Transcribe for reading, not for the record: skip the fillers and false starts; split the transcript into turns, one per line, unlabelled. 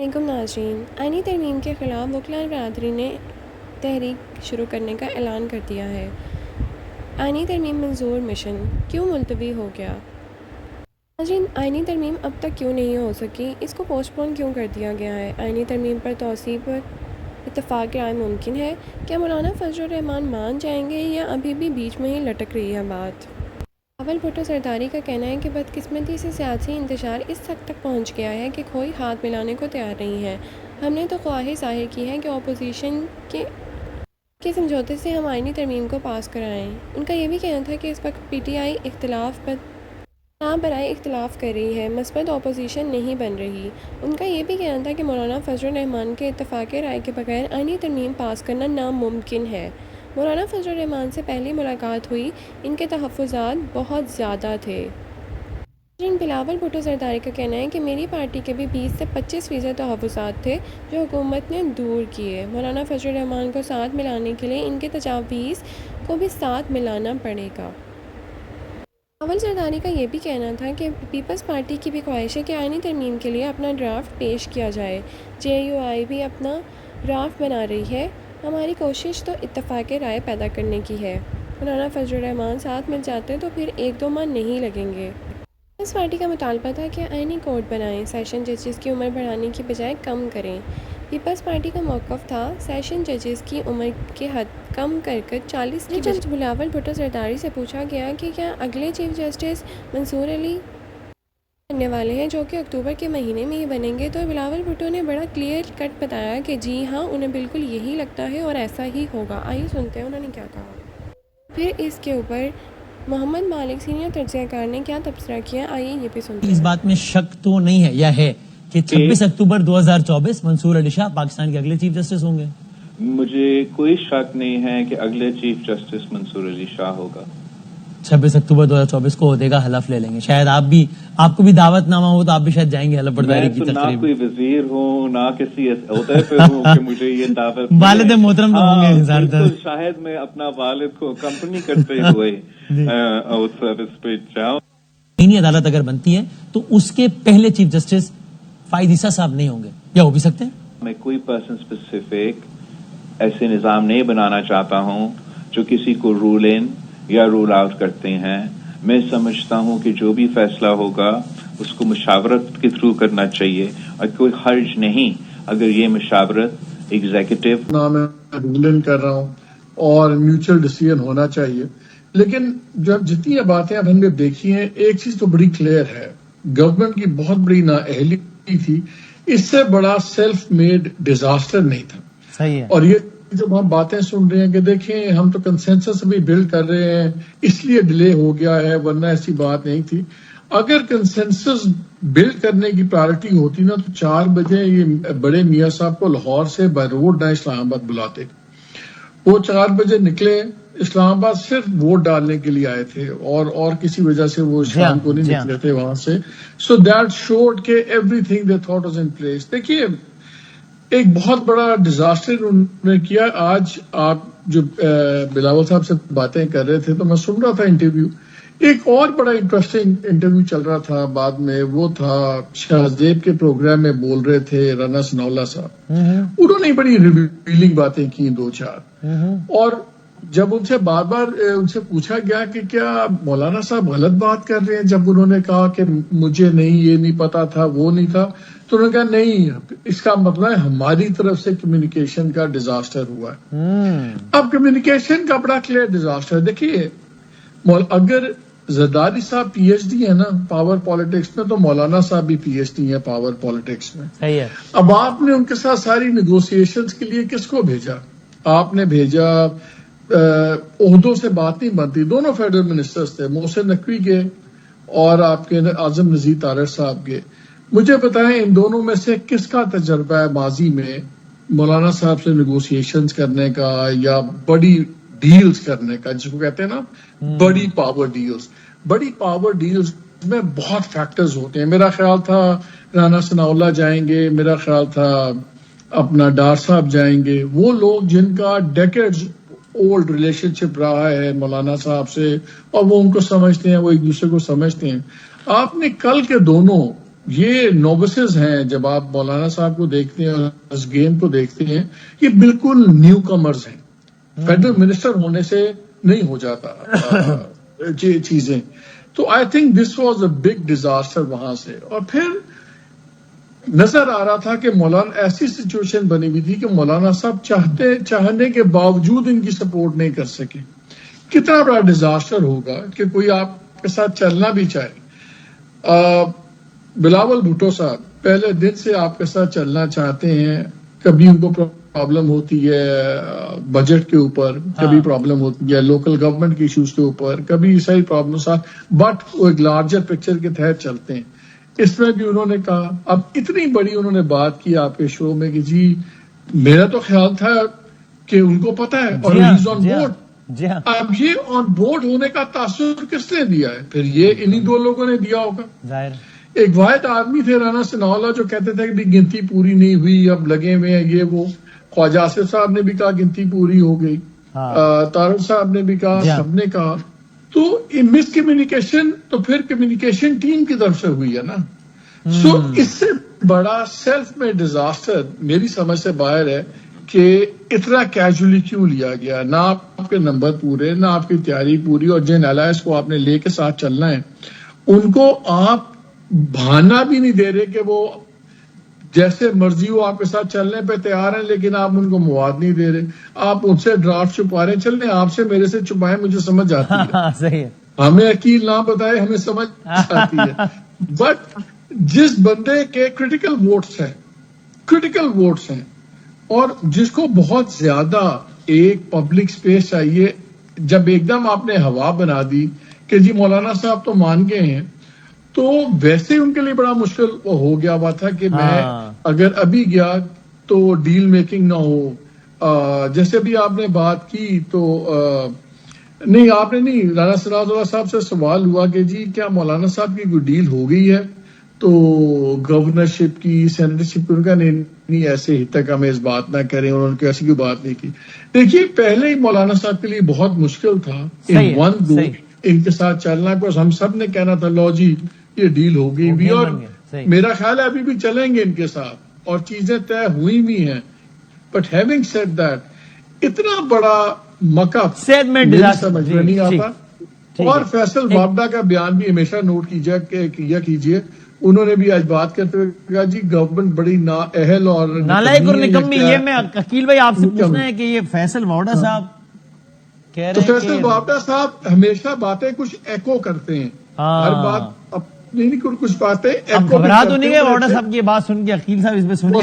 علیکم ناظرین، آئینی ترمیم کے خلاف وکلاء برادری نے تحریک شروع کرنے کا اعلان کر دیا ہے۔ آئینی ترمیم منظور مشن کیوں ملتوی ہو گیا؟ ناظرین، آئینی ترمیم اب تک کیوں نہیں ہو سکی؟ اس کو پوسٹ پون کیوں کر دیا گیا ہے؟ آئینی ترمیم پر توسیع پر اتفاق رائے ممکن ہے؟ کیا مولانا فضل الرحمان مان جائیں گے یا ابھی بھی بیچ میں ہی لٹک رہی ہے بات؟ بلاول بھٹو زرداری کا کہنا ہے کہ بدقسمتی سے سیاسی انتشار اس حد تک پہنچ گیا ہے کہ کوئی ہاتھ ملانے کو تیار نہیں ہے۔ ہم نے تو خواہش ظاہر کی ہے کہ اپوزیشن کے سمجھوتے سے ہم آئینی ترمیم کو پاس کرائیں۔ ان کا یہ بھی کہنا تھا کہ اس وقت پی ٹی آئی اختلاف برائے اختلاف کر رہی ہے، مثبت اپوزیشن نہیں بن رہی۔ ان کا یہ بھی کہنا تھا کہ مولانا فضل الرحمان کے اتفاق رائے کے بغیر آئینی ترمیم پاس کرنا ناممکن ہے۔ مولانا فضل الرحمان سے پہلی ملاقات ہوئی، ان کے تحفظات بہت زیادہ تھے۔ بلاول بھٹو زرداری کا کہنا ہے کہ میری پارٹی کے بھی 20 سے 25% تحفظات تھے جو حکومت نے دور کیے۔ مولانا فضل الرحمان کو ساتھ ملانے کے لیے ان کے تجاویز کو بھی ساتھ ملانا پڑے گا۔ بلاول زرداری کا یہ بھی کہنا تھا کہ پیپلز پارٹی کی بھی خواہش ہے کہ آئینی ترمیم کے لیے اپنا ڈرافٹ پیش کیا جائے۔ جے یو آئی بھی اپنا ڈرافٹ بنا رہی ہے۔ ہماری کوشش تو اتفاق رائے پیدا کرنے کی ہے۔ مولانا فضل الرحمان ساتھ مل جاتے تو پھر 1-2 ماہ نہیں لگیں گے۔ پیپلز پارٹی کا مطالبہ تھا کہ آئینی کورٹ بنائیں، سیشن ججز کی عمر بڑھانے کی بجائے کم کریں۔ پیپلز پارٹی کا موقف تھا سیشن ججز کی عمر کی حد کم کر 40 کی جج بلاول بھٹو زرداری سے پوچھا گیا کہ کیا اگلے چیف جسٹس منصور علی بننے والے ہیں جو کہ اکتوبر کے مہینے میں ہی بنیں گے، تو بلاول بھٹو نے بڑا کلیئر کٹ بتایا کہ جی ہاں، انہیں بالکل یہی لگتا ہے اور ایسا ہی ہوگا۔ آئیے سنتے ہیں انہوں نے کیا کہا۔ پھر اس کے اوپر محمد مالک سینئر تجزیہ کار نے کیا تبصرہ کیا، آئیے یہ بھی سنتے ہیں۔
اس بات میں شک تو نہیں ہے یا ہے کہ 26 اکتوبر 2024 منصور علی شاہ پاکستان کے اگلے چیف جسٹس ہوں گے؟
مجھے کوئی شک نہیں ہے کہ اگلے چیف جسٹس منصور علی شاہ ہوگا۔
26 اکتوبر 2024 کو عہدے کا حلف لے لیں گے، شاید آپ کو بھی دعوت نامہ ہو تو آپ بھی شاید جائیں گے حلف برداری کی
میں تو
تقریب۔
نہ کوئی وزیر ہوں نہ کسی عہدے پہ ہوں کہ مجھے یہ دعوت
والد محترم تو ہوں گے زیادہ تر۔
بالکل، شاید میں اپنا والد کو کمپنی کرتے ہوئے آؤٹ سروس پہ جاؤں۔
آئینی عدالت اگر بنتی ہے تو اس کے پہلے چیف جسٹس فائد عیسیٰ صاحب نہیں ہوں گے یا ہو بھی سکتے ہیں؟
میں کوئی پرسن اسپیسیفک ایسے نظام نہیں بنانا چاہتا ہوں جو کسی کو رول ان یا رول آؤٹ کرتے ہیں۔ میں سمجھتا ہوں کہ جو بھی فیصلہ ہوگا اس کو مشاورت کے تھرو کرنا چاہیے اور کوئی حرج نہیں اگر یہ مشاورت ایگزیکٹو
نام رول ان کر رہا ہوں اور میوچل ڈیسیژن ہونا چاہیے، لیکن جب جتنی باتیں اب ہم نے دیکھی ہیں، ایک چیز تو بڑی کلیئر ہے، گورنمنٹ کی بہت بڑی نااہلی تھی، اس سے بڑا سیلف میڈ ڈیزاسٹر نہیں تھا۔
صحیح ہے۔
اور یہ جب ہم باتیں سن رہے ہیں کہ دیکھیں ہم تو کنسنسس بھی بلڈ کر رہے ہیں اس لیے ڈیلے ہو گیا ہے، ورنہ ایسی بات نہیں تھی۔ اگر کنسنسس بلڈ کرنے کی پرائرٹی ہوتی نا تو 4 بجے یہ بڑے میاں صاحب کو لاہور سے بائی روڈ نہ اسلام آباد بلاتے۔ وہ 4 بجے نکلے اسلام آباد صرف ووٹ ڈالنے کے لیے آئے تھے اور کسی وجہ سے وہ شام کو نہیں نکلے تھے وہاں سے۔ سو دیٹ شوڈ کہ every thing they thought was in place. دیکھیے ایک بہت بڑا ڈیزاسٹر انہوں نے کیا۔ آج آپ جو بلاول صاحب سے باتیں کر رہے تھے تو میں سن رہا تھا انٹرویو، ایک اور بڑا انٹرسٹنگ انٹرویو چل رہا تھا بعد میں، وہ تھا شاہ زیب کے پروگرام میں بول رہے تھے رانا ثناء اللہ صاحب، انہوں نے بڑی ریویلنگ باتیں کی 2-4، اور جب ان سے بار بار ان سے پوچھا گیا کہ کیا مولانا صاحب غلط بات کر رہے ہیں، جب انہوں نے کہا کہ مجھے نہیں یہ نہیں پتا تھا وہ نہیں تھا، تو انہوں نے کہا نہیں، اس کا مطلب ہے ہماری طرف سے کمیونیکیشن کا ڈیزاسٹر ہوا ہے۔ اب کمیونیکیشن کا بڑا کلیئر ڈیزاسٹر، دیکھیے اگر زرداری صاحب پی ایچ ڈی ہے نا پاور پالیٹکس میں، تو مولانا صاحب بھی پی ایچ ڈی ہے پاور پالیٹکس میں۔
صحیح ہے۔
اب آپ نے ان کے ساتھ ساری نیگوسیشنز کے لیے کس کو بھیجا؟ آپ نے بھیجا، عہدوں سے بات نہیں بنتی، دونوں فیڈرل منسٹرز تھے، محسن نقوی کے اور آپ کے اعظم نذیر طارق صاحب کے۔ مجھے بتائیں ان دونوں میں سے کس کا تجربہ ہے ماضی میں مولانا صاحب سے نیگوسیشنز کرنے کا یا بڑی ڈیلز کرنے کا، جس کو کہتے ہیں نا بڑی پاور ڈیلز؟ بڑی پاور ڈیلز میں بہت فیکٹرز ہوتے ہیں۔ میرا خیال تھا رانا ثناء اللہ جائیں گے، میرا خیال تھا اپنا ڈار صاحب جائیں گے، وہ لوگ جن کا ڈیکیڈز اولڈ ریلیشن شپ رہا ہے مولانا صاحب سے، اور وہ ان کو سمجھتے ہیں، وہ ایک دوسرے کو سمجھتے ہیں۔ آپ نے کل کے دونوں یہ نوبسز ہیں. جب آپ مولانا صاحب کو دیکھتے ہیں اور اس گیم کو دیکھتے ہیں, یہ بالکل نیو کمرز ہیں. فیڈرل منسٹر ہونے سے نہیں ہو جاتا یہ چیزیں. تو I think this was a big disaster وہاں سے. اور پھر نظر آ رہا تھا کہ مولانا ایسی سچویشن بنی ہوئی تھی کہ مولانا صاحب چاہنے کے باوجود ان کی سپورٹ نہیں کر سکے. کتنا بڑا ڈیزاسٹر ہوگا کہ کوئی آپ کے ساتھ چلنا بھی چاہے. بلاول بھٹو صاحب پہلے دن سے آپ کے ساتھ چلنا چاہتے ہیں. کبھی ان کو پرابلم ہوتی ہے بجٹ کے اوپر, کبھی پرابلم ہوتی ہے لوکل گورنمنٹ کے ایشوز کے اوپر, کبھی ساری پرابلم, بٹ وہ ایک لارجر پکچر کے تحت چلتے ہیں. اس میں بھی انہوں نے کہا, اب اتنی بڑی انہوں نے بات کی آپ کے شو میں کہ جی میرا تو خیال تھا کہ ان کو پتا ہے اور ہیز آن بورڈ. اب یہ آن بورڈ ہونے کا تاثر کس نے دیا ہے؟ پھر یہ انہی دو لوگوں نے دیا ہوگا. ایک واحد آدمی تھے رانا ثناءاللہ جو کہتے تھے کہ گنتی پوری نہیں ہوئی, اب لگے ہوئے ہیں یہ وہ. خواجہ آصف صاحب نے بھی کہا گنتی پوری ہو گئی, طارق صاحب نے بھی کہا, سب نے کہا. تو مس کمیونیکیشن تو پھر کمیونیکیشن ٹیم کی طرف سے ہوئی ہے نا. سو اس سے بڑا سیلف میں ڈیزاسٹر میری سمجھ سے باہر ہے کہ اتنا کیجولی کیوں لیا گیا. نہ آپ کے نمبر پورے, نہ آپ کی تیاری پوری, اور جن الائنس کو آپ نے لے کے ساتھ چلنا ہے ان کو آپ بہانا بھی نہیں دے رہے کہ وہ جیسے مرضی ہو آپ کے ساتھ چلنے پہ تیار ہیں, لیکن آپ ان کو مواد نہیں دے رہے. آپ ان سے ڈرافٹ چھپا رہے ہیں. چلنے آپ سے میرے سے چھپائیں, مجھے سمجھ آتی ہے.
صحیح ہے,
ہمیں عقیل نہ بتائے, ہمیں سمجھ آتی ہے. بٹ جس بندے کے کریٹیکل ووٹس ہیں اور جس کو بہت زیادہ ایک پبلک سپیس چاہیے, جب ایک دم آپ نے ہوا بنا دی کہ جی مولانا صاحب تو مان گئے ہیں, تو ویسے ان کے لیے بڑا مشکل ہو گیا ہوا تھا کہ میں اگر ابھی گیا تو ڈیل میکنگ نہ ہو. جیسے بھی آپ نے بات کی تو نہیں, آپ نے نہیں, رانا ثناءاللہ صاحب سے سوال ہوا کہ جی کیا مولانا صاحب کی کوئی ڈیل ہو گئی ہے, تو گورنرشپ کی, سینیٹرشپ کی, ان کا نہیں ایسے ہی تک ہمیں اس بات نہ کریں, انہوں نے ایسی کوئی بات نہیں کی. دیکھیے پہلے ہی مولانا صاحب کے لیے بہت مشکل تھا ان کے ساتھ چلنا, بس ہم سب نے کہنا تھا لو جی یہ ڈیل ہو گئی بھی, اور میرا خیال ہے ابھی بھی چلیں گے ان کے ساتھ اور چیزیں طے ہوئی بھی ہیں. بٹ ہیونگ سیڈ دیٹ اتنا بڑا مکہ سمجھ میں نہیں آتا. اور فیصل وابڈا کا بیان بھی ہمیشہ نوٹ کیجیے. انہوں نے بھی آج بات کرتے ہوئے کہا جی گورنمنٹ بڑی نااہل اور
نالائق اور نکمی. یہ میں عقیل بھائی آپ سے پوچھنا ہے کہ یہ فیصل وابڈا صاحب
تو فیصل وابڈا صاحب ہمیشہ باتیں کچھ ایکو کرتے ہیں, ہر بات اپنی کچھ باتیں
گھبرا تو نہیں گئے وابڈا صاحب کی بات سن کے؟ عقیل صاحب اس پہ سنیں